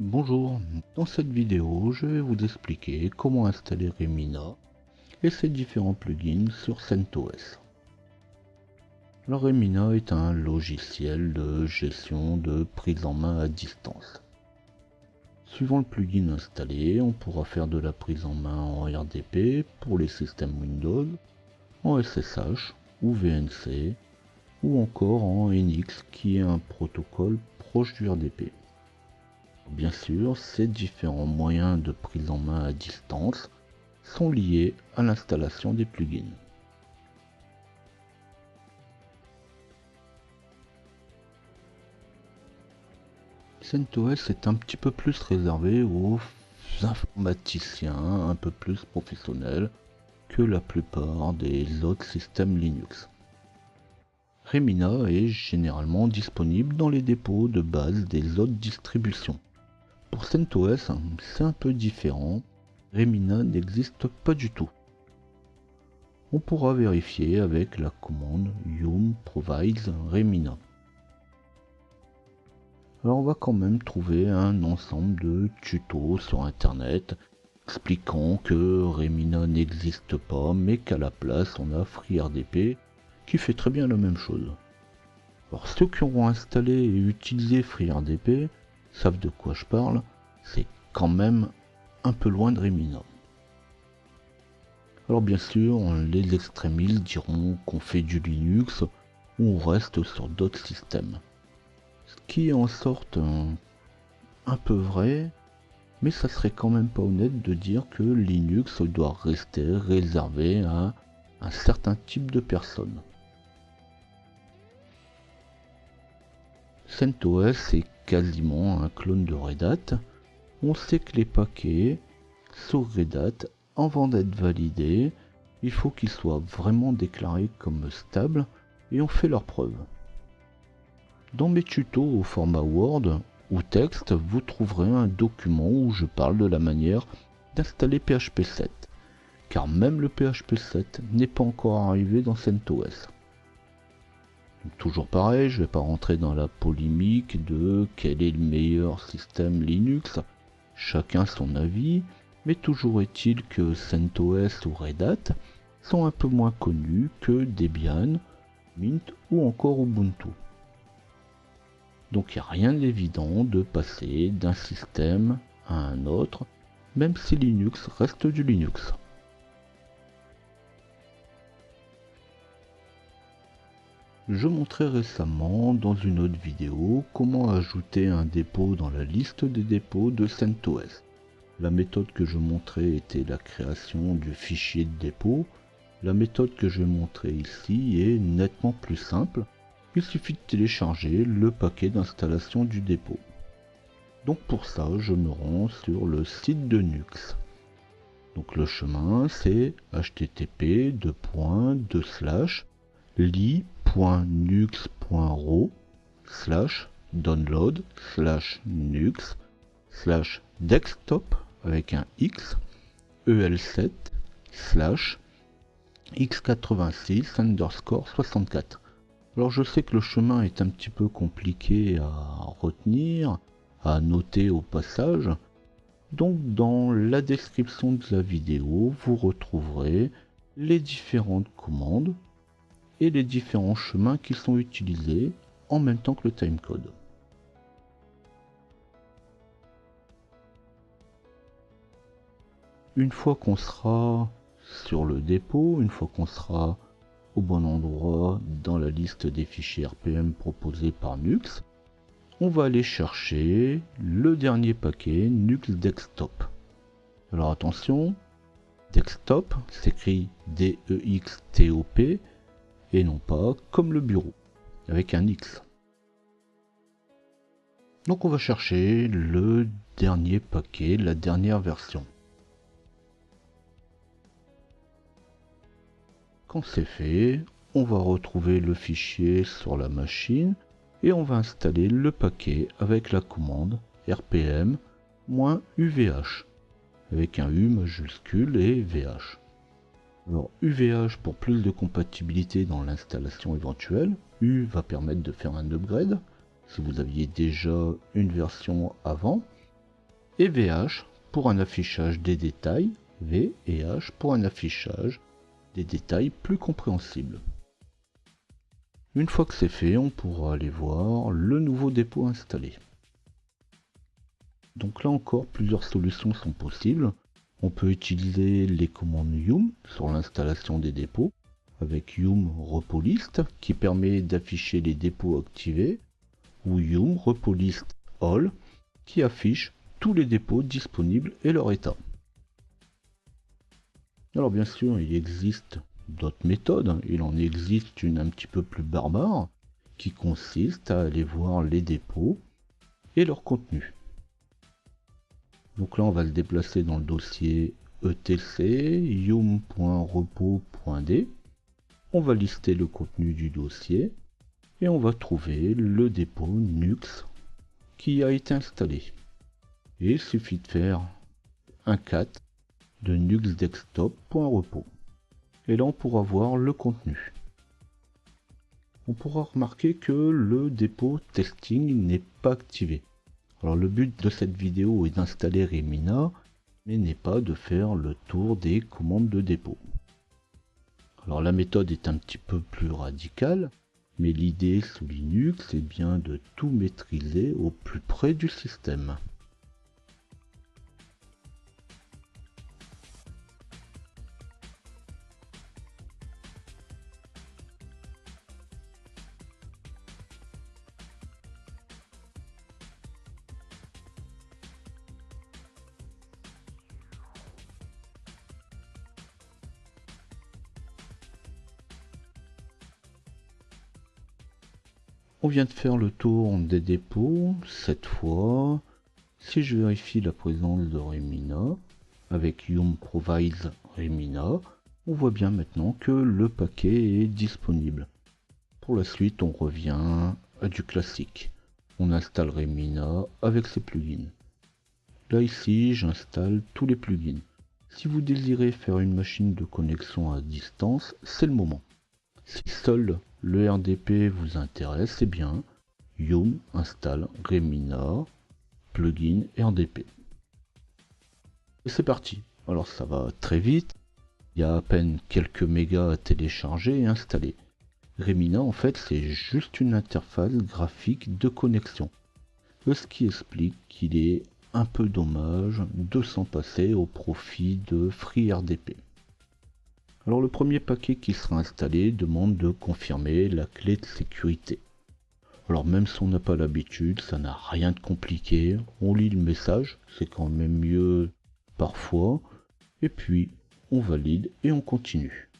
Bonjour, dans cette vidéo, je vais vous expliquer comment installer Remina et ses différents plugins sur CentOS. Alors Remina est un logiciel de gestion de prise en main à distance. Suivant le plugin installé, on pourra faire de la prise en main en RDP pour les systèmes Windows, en SSH ou VNC, ou encore en NX qui est un protocole proche du RDP. Bien sûr, ces différents moyens de prise en main à distance sont liés à l'installation des plugins. CentOS est un petit peu plus réservé aux informaticiens un peu plus professionnels que la plupart des autres systèmes Linux. Remina est généralement disponible dans les dépôts de base des autres distributions. Pour CentOS, c'est un peu différent. Remina n'existe pas du tout. On pourra vérifier avec la commande yum provides remina. Alors on va quand même trouver un ensemble de tutos sur internet expliquant que Remina n'existe pas mais qu'à la place on a FreeRDP qui fait très bien la même chose. Alors ceux qui auront installé et utilisé FreeRDP savent de quoi je parle, c'est quand même un peu loin de Remina. Alors bien sûr, les extrémistes diront qu'on fait du Linux ou on reste sur d'autres systèmes. Ce qui est en sorte un peu vrai, mais ça serait quand même pas honnête de dire que Linux doit rester réservé à un certain type de personnes. CentOS est quasiment un clone de Red Hat. On sait que les paquets sur Red Hat, avant d'être validés, il faut qu'ils soient vraiment déclarés comme stables et ont fait leurs preuves. Dans mes tutos au format Word ou texte, vous trouverez un document où je parle de la manière d'installer PHP 7, car même le PHP 7 n'est pas encore arrivé dans CentOS. Toujours pareil, je ne vais pas rentrer dans la polémique de quel est le meilleur système Linux, chacun son avis, mais toujours est-il que CentOS ou Red Hat sont un peu moins connus que Debian, Mint ou encore Ubuntu. Donc il n'y a rien d'évident de passer d'un système à un autre, même si Linux reste du Linux. Je montrais récemment dans une autre vidéo comment ajouter un dépôt dans la liste des dépôts de CentOS. La méthode que je montrais était la création du fichier de dépôt. La méthode que je vais montrer ici est nettement plus simple. Il suffit de télécharger le paquet d'installation du dépôt. Donc pour ça, je me rends sur le site de Nux. Donc le chemin c'est http://li.nux.ro/download/nux/desktop avec un X EL7 x86_64. Alors je sais que le chemin est un petit peu compliqué à retenir, à noter au passage. Donc dans la description de la vidéo, vous retrouverez les différentes commandes et les différents chemins qui sont utilisés en même temps que le timecode. Une fois qu'on sera sur le dépôt, une fois qu'on sera au bon endroit dans la liste des fichiers RPM proposés par Nux, on va aller chercher le dernier paquet Nux Desktop. Alors attention, Desktop s'écrit D-E-X-T-O-P et non pas comme le bureau, avec un X. Donc on va chercher le dernier paquet, la dernière version. Quand c'est fait, on va retrouver le fichier sur la machine et on va installer le paquet avec la commande rpm-uvh avec un U majuscule et VH. Alors UVH pour plus de compatibilité dans l'installation éventuelle. U va permettre de faire un upgrade si vous aviez déjà une version avant. et VH pour un affichage des détails, V et H pour un affichage des détails plus compréhensibles. Une fois que c'est fait, on pourra aller voir le nouveau dépôt installé. Donc là encore, plusieurs solutions sont possibles. On peut utiliser les commandes yum sur l'installation des dépôts, avec yum repos list qui permet d'afficher les dépôts activés, ou yum repos list all qui affiche tous les dépôts disponibles et leur état. Alors bien sûr, il existe d'autres méthodes. Il en existe une un petit peu plus barbare qui consiste à aller voir les dépôts et leur contenu. Donc là, on va se déplacer dans le dossier etc yum.repos.d. On va lister le contenu du dossier et on va trouver le dépôt Nux qui a été installé. Et il suffit de faire un cat de nuxdesktop.repos. Et là, on pourra voir le contenu. On pourra remarquer que le dépôt testing n'est pas activé. Alors le but de cette vidéo est d'installer Remina, mais n'est pas de faire le tour des commandes de dépôt. Alors la méthode est un petit peu plus radicale, mais l'idée sous Linux est bien de tout maîtriser au plus près du système. On vient de faire le tour des dépôts. Cette fois, si je vérifie la présence de Remina, avec yum provides Remina, on voit bien maintenant que le paquet est disponible. Pour la suite, on revient à du classique. On installe Remina avec ses plugins. Là ici, j'installe tous les plugins. Si vous désirez faire une machine de connexion à distance, c'est le moment. Si seul le RDP vous intéresse, c'est bien. Yum installe Remina plugin RDP. Et c'est parti. Alors ça va très vite. Il y a à peine quelques mégas à télécharger et installer. Remina en fait c'est juste une interface graphique de connexion. Ce qui explique qu'il est un peu dommage de s'en passer au profit de FreeRDP. Alors le premier paquet qui sera installé demande de confirmer la clé de sécurité. Alors même si on n'a pas l'habitude, ça n'a rien de compliqué. On lit le message, c'est quand même mieux parfois. Et puis on valide et on continue.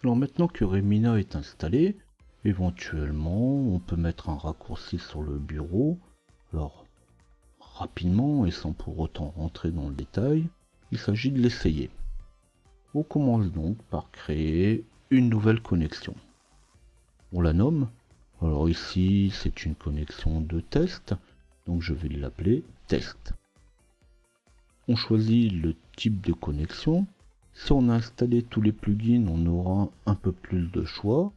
Alors maintenant que Remina est installé, éventuellement on peut mettre un raccourci sur le bureau. Alors rapidement et sans pour autant rentrer dans le détail, il s'agit de l'essayer. On commence donc par créer une nouvelle connexion. On la nomme. Alors ici c'est une connexion de test, donc je vais l'appeler test. On choisit le type de connexion. Si on a installé tous les plugins, on aura un peu plus de choix.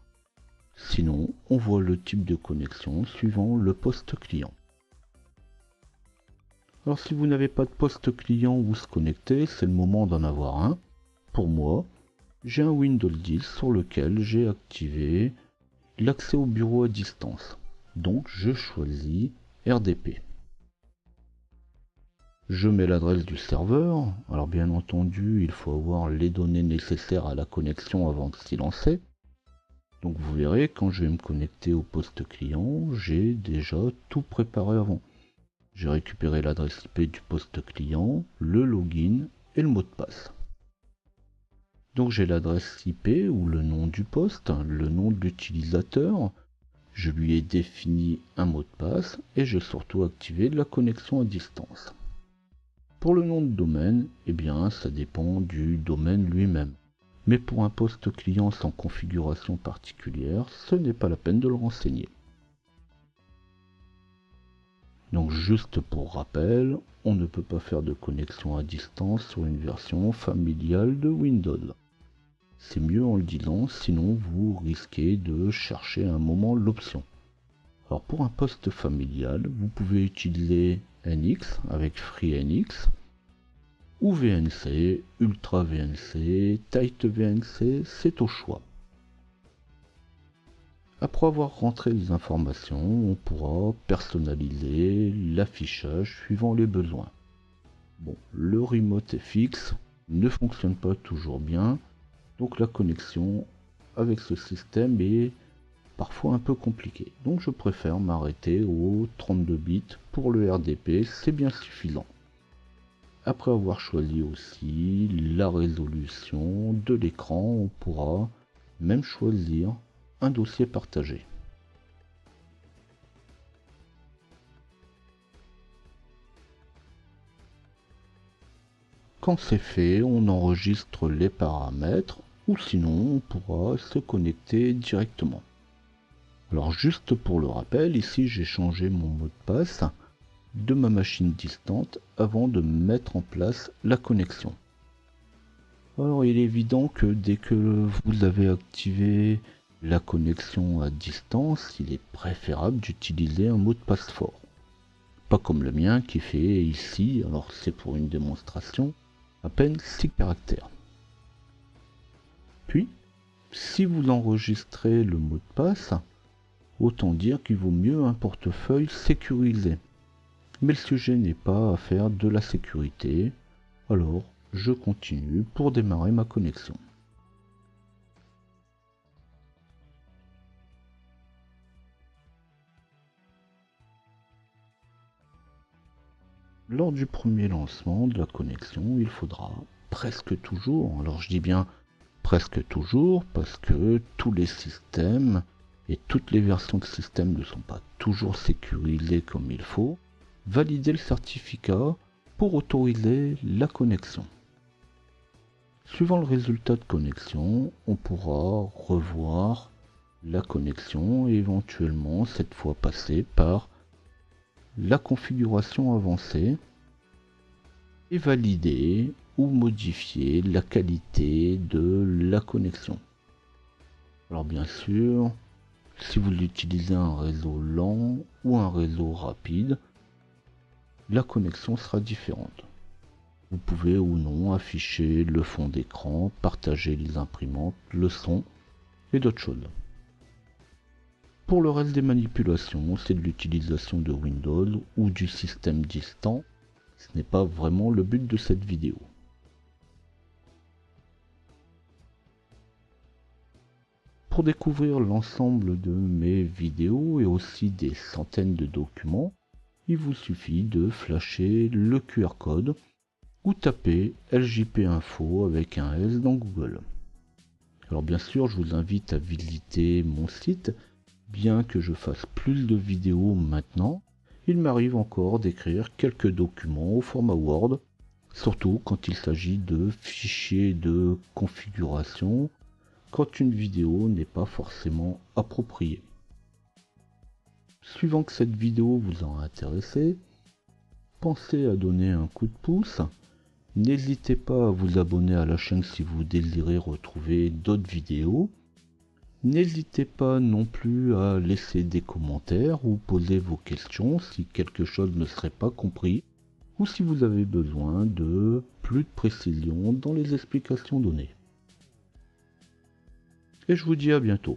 Sinon, on voit le type de connexion suivant le poste client. Alors si vous n'avez pas de poste client où se connecter, c'est le moment d'en avoir un. Pour moi, j'ai un Windows 10 sur lequel j'ai activé l'accès au bureau à distance. Donc je choisis RDP. Je mets l'adresse du serveur. Alors bien entendu, il faut avoir les données nécessaires à la connexion avant de s'y lancer. Donc vous verrez, quand je vais me connecter au poste client, j'ai déjà tout préparé avant. J'ai récupéré l'adresse IP du poste client, le login et le mot de passe. Donc j'ai l'adresse IP ou le nom du poste, le nom de l'utilisateur. Je lui ai défini un mot de passe et j'ai surtout activé la connexion à distance. Pour le nom de domaine, eh bien ça dépend du domaine lui-même. Mais pour un poste client sans configuration particulière, ce n'est pas la peine de le renseigner. Donc juste pour rappel, on ne peut pas faire de connexion à distance sur une version familiale de Windows. C'est mieux en le disant, sinon vous risquez de chercher à un moment l'option. Alors pour un poste familial, vous pouvez utiliser NX avec FreeNX, ou VNC, Ultra VNC, Tight VNC, c'est au choix. Après avoir rentré les informations, on pourra personnaliser l'affichage suivant les besoins. Bon, le remote FX ne fonctionne pas toujours bien, donc la connexion avec ce système est parfois un peu compliquée. Donc je préfère m'arrêter aux 32 bits pour le RDP, c'est bien suffisant. Après avoir choisi aussi la résolution de l'écran, on pourra même choisir un dossier partagé. Quand c'est fait, on enregistre les paramètres ou sinon on pourra se connecter directement. Alors juste pour le rappel, ici j'ai changé mon mot de passe de ma machine distante avant de mettre en place la connexion. Alors il est évident que dès que vous avez activé la connexion à distance, il est préférable d'utiliser un mot de passe fort. Pas comme le mien qui fait ici, alors c'est pour une démonstration, à peine 6 caractères. Puis, si vous enregistrez le mot de passe, autant dire qu'il vaut mieux un portefeuille sécurisé. Mais le sujet n'est pas à faire de la sécurité, alors je continue pour démarrer ma connexion. Lors du premier lancement de la connexion, il faudra presque toujours, alors je dis bien presque toujours parce que tous les systèmes et toutes les versions de système ne sont pas toujours sécurisées comme il faut, valider le certificat pour autoriser la connexion. Suivant le résultat de connexion, on pourra revoir la connexion et éventuellement cette fois passer par la configuration avancée et valider ou modifier la qualité de la connexion. Alors bien sûr, si vous utilisez un réseau lent ou un réseau rapide, la connexion sera différente. Vous pouvez ou non afficher le fond d'écran, partager les imprimantes, le son et d'autres choses. Pour le reste des manipulations, c'est de l'utilisation de Windows ou du système distant. Ce n'est pas vraiment le but de cette vidéo. Pour découvrir l'ensemble de mes vidéos et aussi des centaines de documents, il vous suffit de flasher le QR code ou taper LJP Info avec un S dans Google. Alors bien sûr, je vous invite à visiter mon site, bien que je fasse plus de vidéos maintenant, il m'arrive encore d'écrire quelques documents au format Word, surtout quand il s'agit de fichiers de configuration, quand une vidéo n'est pas forcément appropriée. Suivant que cette vidéo vous a intéressé, pensez à donner un coup de pouce. N'hésitez pas à vous abonner à la chaîne si vous désirez retrouver d'autres vidéos. N'hésitez pas non plus à laisser des commentaires ou poser vos questions si quelque chose ne serait pas compris ou si vous avez besoin de plus de précision dans les explications données. Et je vous dis à bientôt.